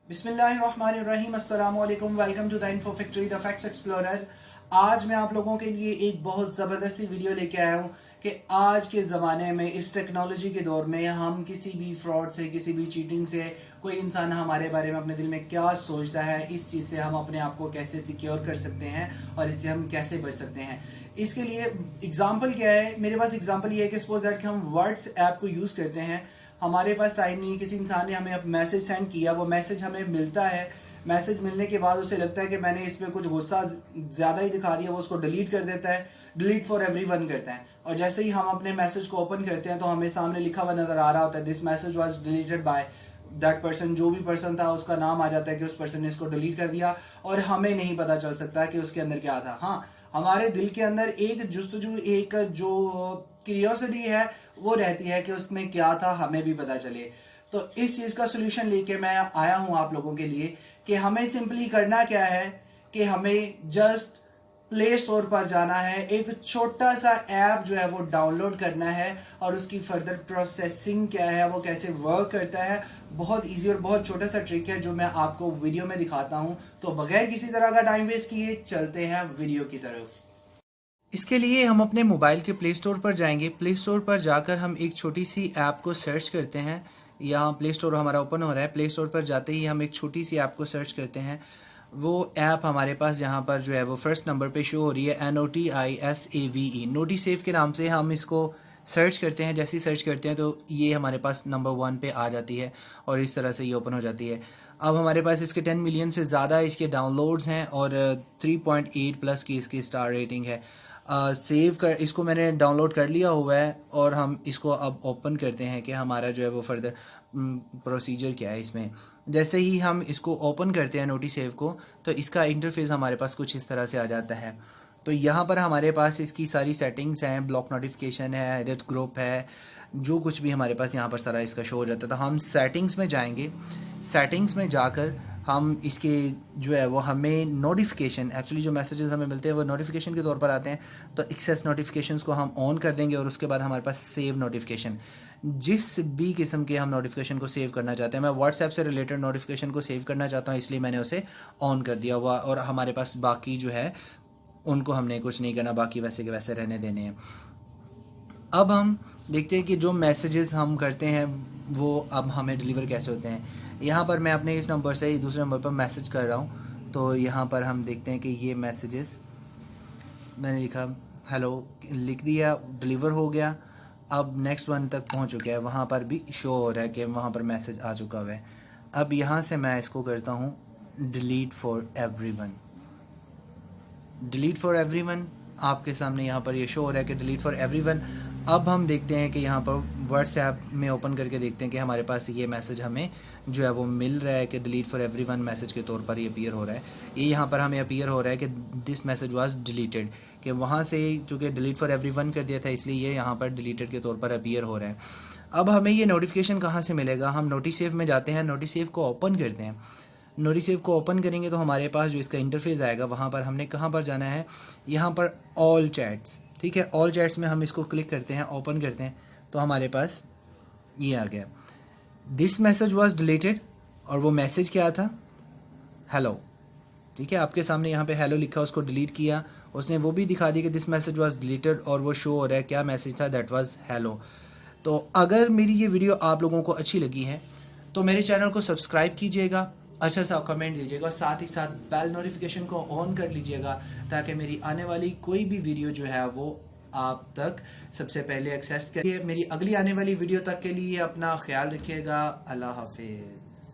बिस्मिल्लाहिर्रहमानिर्रहीम अस्सलामुअलैकुम। Welcome to the Info Factory the Facts Explorer. आज मैं आप लोगों के लिए एक बहुत ज़बरदस्ती वीडियो लेके आया हूँ कि आज के ज़माने में इस टेक्नोलॉजी के दौर में हम किसी भी फ्रॉड से, किसी भी चीटिंग से, कोई इंसान हमारे बारे में अपने दिल में क्या सोचता है, इस चीज़ से हम अपने आप को कैसे सिक्योर कर सकते हैं और इससे हम कैसे बच सकते हैं। इसके लिए एग्जाम्पल क्या है, मेरे पास एग्जाम्पल ये है कि सपोज दैट कि हम व्हाट्सएप को यूज़ करते हैं, हमारे पास टाइम नहीं है, किसी इंसान ने हमें मैसेज सेंड किया, वो मैसेज हमें मिलता है, मैसेज मिलने के बाद उसे लगता है कि मैंने इसमें कुछ गुस्सा ज़्यादा ही दिखा दिया, वो उसको डिलीट कर देता है, डिलीट फॉर एवरीवन करता है। और जैसे ही हम अपने मैसेज को ओपन करते हैं तो हमें सामने लिखा हुआ नज़र आ रहा होता है, this message was deleted by that person. जो भी पर्सन था उसका नाम आ जाता है कि उस पर्सन ने इसको डिलीट कर दिया और हमें नहीं पता चल सकता कि उसके अंदर क्या था। हाँ, हमारे दिल के अंदर एक जुस्तजू, एक जो क्यूरियोसिटी है वो रहती है कि उसमें क्या था, हमें भी पता चले। तो इस चीज़ का सोल्यूशन लेके मैं आया हूँ आप लोगों के लिए कि हमें सिंपली करना क्या है कि हमें जस्ट प्ले स्टोर पर जाना है, एक छोटा सा ऐप जो है वो डाउनलोड करना है और उसकी फर्दर प्रोसेसिंग क्या है, वो कैसे वर्क करता है। बहुत इजी और बहुत छोटा सा ट्रिक है जो मैं आपको वीडियो में दिखाता हूं। तो बगैर किसी तरह का टाइम वेस्ट किए चलते हैं वीडियो की तरफ। इसके लिए हम अपने मोबाइल के प्ले स्टोर पर जाएंगे। प्ले स्टोर पर जाकर हम एक छोटी सी ऐप को सर्च करते हैं। यहाँ प्ले स्टोर हमारा ओपन हो रहा है। प्ले स्टोर पर जाते ही हम एक छोटी सी ऐप को सर्च करते हैं। वो ऐप हमारे पास यहाँ पर जो है वो फर्स्ट नंबर पे शो हो रही है, NOTISAVE, नोटिसेव के नाम से हम इसको सर्च करते हैं। जैसे ही सर्च करते हैं तो ये हमारे पास नंबर 1 पे आ जाती है और इस तरह से ये ओपन हो जाती है। अब हमारे पास इसके 10 मिलियन से ज़्यादा इसके डाउनलोड्स हैं और 3.8 प्लस की इसकी स्टार रेटिंग है। सेव कर इसको मैंने डाउनलोड कर लिया हुआ है और हम इसको अब ओपन करते हैं कि हमारा जो है वो फर्दर प्रोसीजर क्या है इसमें। जैसे ही हम इसको ओपन करते हैं नोटिसेव को, तो इसका इंटरफेस हमारे पास कुछ इस तरह से आ जाता है। तो यहाँ पर हमारे पास इसकी सारी सेटिंग्स हैं, ब्लॉक नोटिफिकेशन है, एडिट ग्रुप है, जो कुछ भी हमारे पास यहाँ पर सारा इसका शो हो जाता है। तो हम सेटिंग्स में जाएंगे। सेटिंग्स में जाकर हम इसके जो है वो हमें नोटिफिकेशन, एक्चुअली जो मैसेजेस हमें मिलते हैं वो नोटिफिकेशन के तौर पर आते हैं, तो एक्सेस नोटिफिकेशंस को हम ऑन कर देंगे और उसके बाद हमारे पास सेव नोटिफिकेशन, जिस भी किस्म के हम नोटिफिकेशन को सेव करना चाहते हैं। मैं व्हाट्सएप से रिलेटेड नोटिफिकेशन को सेव करना चाहता हूँ, इसलिए मैंने उसे ऑन कर दिया हुआ और हमारे पास बाकी जो है उनको हमने कुछ नहीं करना, बाकी वैसे के वैसे रहने देने हैं। अब हम देखते हैं कि जो मैसेजेस हम करते हैं वो अब हमें डिलीवर कैसे होते हैं। यहाँ पर मैं अपने इस नंबर से दूसरे नंबर पर मैसेज कर रहा हूँ, तो यहाँ पर हम देखते हैं कि ये मैसेजेस मैंने लिखा हेलो, लिख दिया, डिलीवर हो गया। अब नेक्स्ट वन तक पहुँच चुका है, वहाँ पर भी शो हो रहा है कि वहाँ पर मैसेज आ चुका हुआ है। अब यहाँ से मैं इसको करता हूँ delete for everyone. Delete for everyone आपके सामने यहाँ पर ये शो हो रहा है कि डिलीट फॉर एवरीवन। अब हम देखते हैं कि यहाँ पर व्हाट्सएप में ओपन करके देखते हैं कि हमारे पास ये मैसेज हमें जो है वो मिल रहा है कि डिलीट फॉर एवरीवन मैसेज के तौर पर ये अपीयर हो रहा है। ये यहाँ पर हमें अपीयर हो रहा है कि दिस मैसेज वाज डिलीटेड, कि वहाँ से चूँकि डिलीट फॉर एवरीवन कर दिया था इसलिए ये यहाँ पर डिलीटेड के तौर पर अपीयर हो रहा है। अब हमें ये नोटिफिकेशन कहाँ से मिलेगा? हम नोटिसेव में जाते हैं, नोटिसेव को ओपन करते हैं। नोटिसेव को ओपन करेंगे तो हमारे पास जो इसका इंटरफेस आएगा वहाँ पर हमने कहाँ पर जाना है, यहाँ पर ऑल चैट्स, ठीक है। ऑल चैट्स में हम इसको क्लिक करते हैं, ओपन करते हैं, तो हमारे पास ये आ गया, दिस मैसेज वाज डिलीटेड, और वो मैसेज क्या था? हेलो, ठीक है। आपके सामने यहाँ पे हेलो लिखा, उसको डिलीट किया, उसने वो भी दिखा दी कि दिस मैसेज वाज डिलीटेड, और वो शो हो रहा है क्या मैसेज था, दैट वाज हेलो। तो अगर मेरी ये वीडियो आप लोगों को अच्छी लगी है तो मेरे चैनल को सब्सक्राइब कीजिएगा, अच्छा सा कमेंट दीजिएगा और साथ ही साथ बेल नोटिफिकेशन को ऑन कर लीजिएगा ताकि मेरी आने वाली कोई भी वीडियो जो है वो आप तक सबसे पहले एक्सेस करिए। मेरी अगली आने वाली वीडियो तक के लिए अपना ख्याल रखिएगा। अल्लाह हाफिज़।